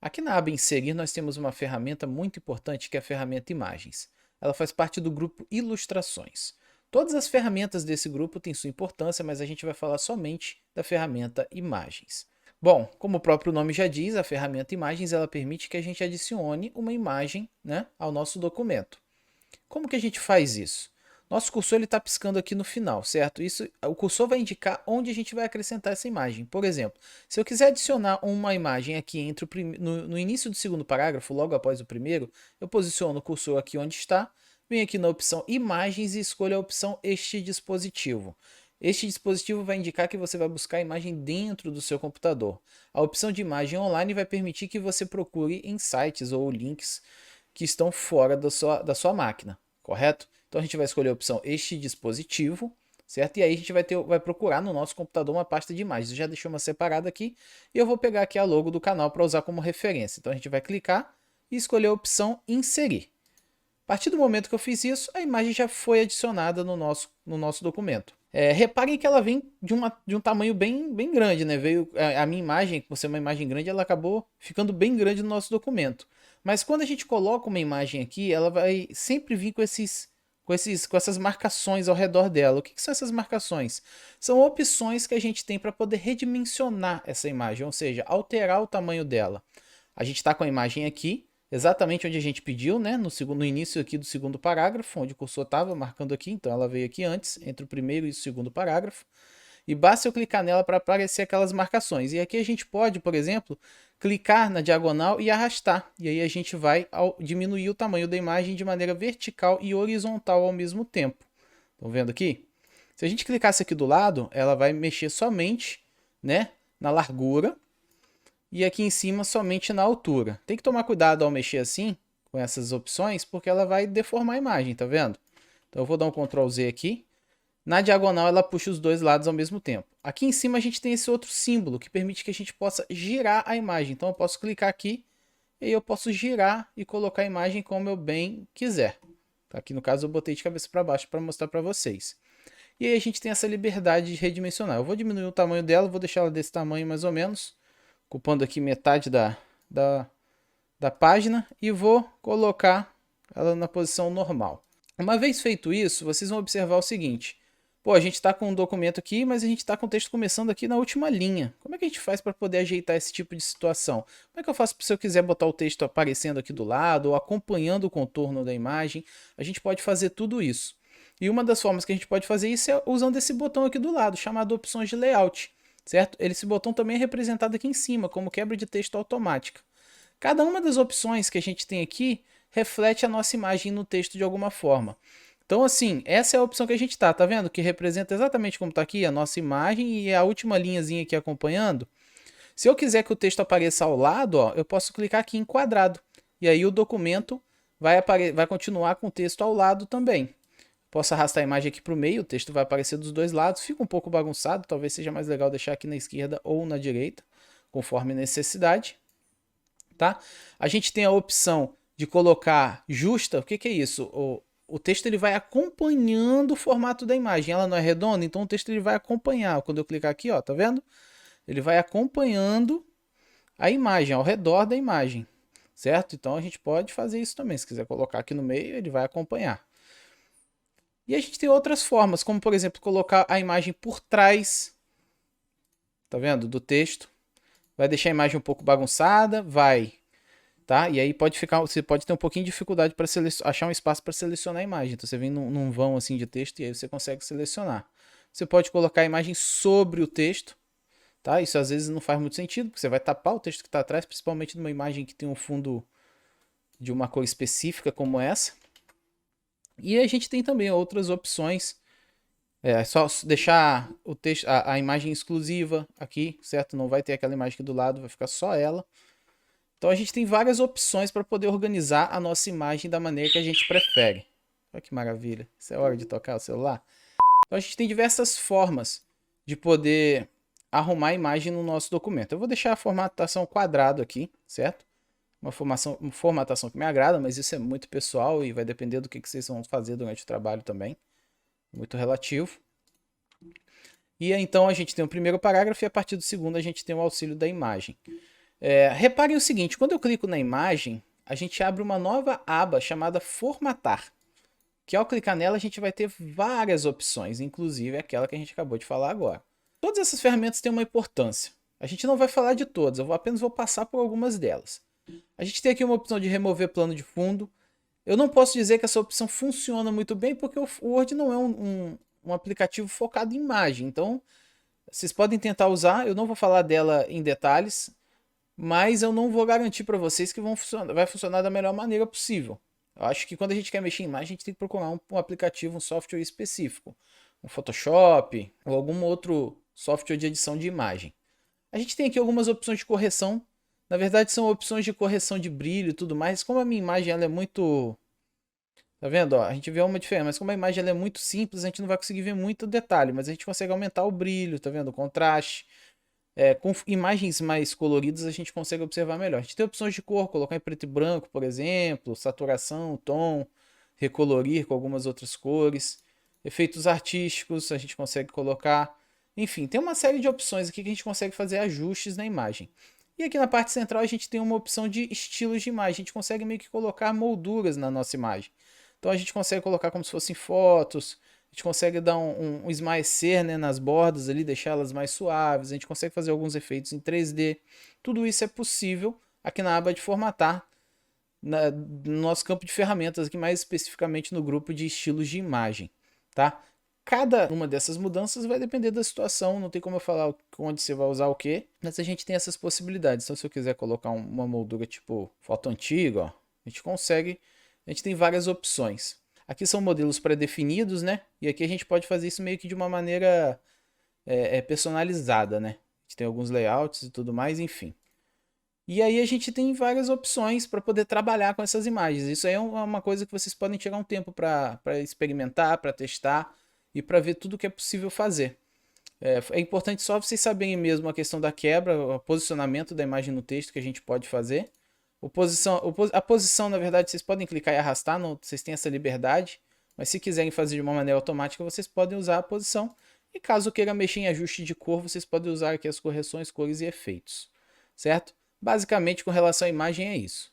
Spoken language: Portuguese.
Aqui na aba Inserir, nós temos uma ferramenta muito importante que é a ferramenta Imagens. Ela faz parte do grupo Ilustrações. Todas as ferramentas desse grupo têm sua importância, mas a gente vai falar somente da ferramenta Imagens. Bom, como o próprio nome já diz, a ferramenta Imagens ela permite que a gente adicione uma imagem, né, ao nosso documento. Como que a gente faz isso? Nosso cursor está piscando aqui no final, certo? O cursor vai indicar onde a gente vai acrescentar essa imagem. Por exemplo, se eu quiser adicionar uma imagem aqui no início do segundo parágrafo, logo após o primeiro, eu posiciono o cursor aqui onde está, venho aqui na opção Imagens e escolho a opção Este dispositivo. Este dispositivo vai indicar que você vai buscar a imagem dentro do seu computador. A opção de imagem online vai permitir que você procure em sites ou links que estão fora da sua máquina, correto? Então a gente vai escolher a opção Este dispositivo, certo? E aí a gente vai procurar no nosso computador uma pasta de imagens. Eu já deixei uma separada aqui e eu vou pegar aqui a logo do canal para usar como referência. Então a gente vai clicar e escolher a opção Inserir. A partir do momento que eu fiz isso, a imagem já foi adicionada no nosso documento. Reparem que ela vem de um tamanho bem grande, né? Veio a minha imagem, por ser uma imagem grande, ela acabou ficando bem grande no nosso documento. Mas quando a gente coloca uma imagem aqui, ela vai sempre vir com essas marcações ao redor dela. O que são essas marcações? São opções que a gente tem para poder redimensionar essa imagem, ou seja, alterar o tamanho dela. A gente está com a imagem aqui, exatamente onde a gente pediu, né? No início aqui do segundo parágrafo, onde o cursor estava marcando aqui, então ela veio aqui antes, entre o primeiro e o segundo parágrafo. E basta eu clicar nela para aparecer aquelas marcações. E aqui a gente pode, por exemplo, clicar na diagonal e arrastar. E aí a gente vai diminuir o tamanho da imagem de maneira vertical e horizontal ao mesmo tempo. Estão vendo aqui? Se a gente clicasse aqui do lado, ela vai mexer somente, né, na largura e aqui em cima somente na altura. Tem que tomar cuidado ao mexer assim, com essas opções, porque ela vai deformar a imagem, tá vendo? Então eu vou dar um Ctrl Z aqui. Na diagonal ela puxa os dois lados ao mesmo tempo. Aqui em cima a gente tem esse outro símbolo que permite que a gente possa girar a imagem. Então eu posso clicar aqui e eu posso girar e colocar a imagem como eu bem quiser. Aqui no caso eu botei de cabeça para baixo para mostrar para vocês. E aí a gente tem essa liberdade de redimensionar. Eu vou diminuir o tamanho dela, vou deixar ela desse tamanho mais ou menos, ocupando aqui metade da página e vou colocar ela na posição normal. Uma vez feito isso, vocês vão observar o seguinte. Pô, a gente está com um documento aqui, mas a gente está com o texto começando aqui na última linha. Como é que a gente faz para poder ajeitar esse tipo de situação? Como é que eu faço se eu quiser botar o texto aparecendo aqui do lado ou acompanhando o contorno da imagem? A gente pode fazer tudo isso. E uma das formas que a gente pode fazer isso é usando esse botão aqui do lado, chamado opções de layout, certo? Esse botão também é representado aqui em cima, como quebra de texto automática. Cada uma das opções que a gente tem aqui reflete a nossa imagem no texto de alguma forma. Então, assim, essa é a opção que a gente está, tá vendo? Que representa exatamente como está aqui a nossa imagem e a última linhazinha aqui acompanhando. Se eu quiser que o texto apareça ao lado, ó, eu posso clicar aqui em quadrado. E aí o documento vai continuar com o texto ao lado também. Posso arrastar a imagem aqui para o meio, o texto vai aparecer dos dois lados. Fica um pouco bagunçado, talvez seja mais legal deixar aqui na esquerda ou na direita, conforme necessidade. Tá? A gente tem a opção de colocar justa. O que é isso? O texto ele vai acompanhando o formato da imagem. Ela não é redonda, então o texto ele vai acompanhar. Quando eu clicar aqui, ó, tá vendo? Ele vai acompanhando a imagem, ao redor da imagem, certo? Então a gente pode fazer isso também. Se quiser colocar aqui no meio, ele vai acompanhar. E a gente tem outras formas, como por exemplo, colocar a imagem por trás, tá vendo? Do texto. Vai deixar a imagem um pouco bagunçada, vai, tá? E aí você pode ter um pouquinho de dificuldade para achar um espaço para selecionar a imagem. Então você vem num vão assim de texto e aí você consegue selecionar. Você pode colocar a imagem sobre o texto, tá? Isso às vezes não faz muito sentido, porque você vai tapar o texto que está atrás, principalmente numa imagem que tem um fundo de uma cor específica como essa. E a gente tem também outras opções. É só deixar o texto, a imagem exclusiva aqui, certo? Não vai ter aquela imagem aqui do lado, vai ficar só ela. Então a gente tem várias opções para poder organizar a nossa imagem da maneira que a gente prefere. Olha que maravilha. Isso é hora de tocar o celular. Então a gente tem diversas formas de poder arrumar a imagem no nosso documento. Eu vou deixar a formatação quadrado aqui, certo? Uma formatação que me agrada, mas isso é muito pessoal e vai depender do que vocês vão fazer durante o trabalho também. Muito relativo. E então a gente tem o primeiro parágrafo e a partir do segundo a gente tem o auxílio da imagem. Reparem o seguinte, quando eu clico na imagem, a gente abre uma nova aba chamada Formatar, que ao clicar nela a gente vai ter várias opções, inclusive aquela que a gente acabou de falar agora. Todas essas ferramentas têm uma importância. A gente não vai falar de todas, eu apenas vou passar por algumas delas. A gente tem aqui uma opção de remover plano de fundo. Eu não posso dizer que essa opção funciona muito bem, porque o Word não é um aplicativo focado em imagem. Então, vocês podem tentar usar, eu não vou falar dela em detalhes, mas eu não vou garantir para vocês que vai funcionar da melhor maneira possível. Eu acho que quando a gente quer mexer em imagem, a gente tem que procurar um aplicativo, um software específico. Um Photoshop ou algum outro software de edição de imagem. A gente tem aqui algumas opções de correção. Na verdade, são opções de correção de brilho e tudo mais. Como a minha imagem ela é muito... Tá vendo? Ó, a gente vê uma diferença, mas como a imagem ela é muito simples, a gente não vai conseguir ver muito detalhe. Mas a gente consegue aumentar o brilho, tá vendo? O contraste. Com imagens mais coloridas a gente consegue observar melhor. A gente tem opções de cor, colocar em preto e branco, por exemplo, saturação, tom, recolorir com algumas outras cores, efeitos artísticos a gente consegue colocar. Enfim, tem uma série de opções aqui que a gente consegue fazer ajustes na imagem. E aqui na parte central a gente tem uma opção de estilos de imagem. A gente consegue meio que colocar molduras na nossa imagem. Então a gente consegue colocar como se fossem fotos, a gente consegue dar um esmaecer, né, nas bordas ali, deixá-las mais suaves, a gente consegue fazer alguns efeitos em 3D. Tudo isso é possível aqui na aba de formatar, no nosso campo de ferramentas, aqui mais especificamente no grupo de estilos de imagem, tá? Cada uma dessas mudanças vai depender da situação, não tem como eu falar onde você vai usar o que, mas a gente tem essas possibilidades. Então se eu quiser colocar uma moldura tipo foto antiga, ó, a gente consegue, a gente tem várias opções. Aqui são modelos pré-definidos, né? E aqui a gente pode fazer isso meio que de uma maneira personalizada, né? A gente tem alguns layouts e tudo mais, enfim. E aí a gente tem várias opções para poder trabalhar com essas imagens. Isso aí é uma coisa que vocês podem tirar um tempo para experimentar, para testar e para ver tudo que é possível fazer. É importante só vocês saberem mesmo a questão da quebra, o posicionamento da imagem no texto que a gente pode fazer. A posição, na verdade, vocês podem clicar e arrastar, vocês têm essa liberdade. Mas se quiserem fazer de uma maneira automática, vocês podem usar a posição. E caso queira mexer em ajuste de cor, vocês podem usar aqui as correções, cores e efeitos. Certo? Basicamente, com relação à imagem é isso.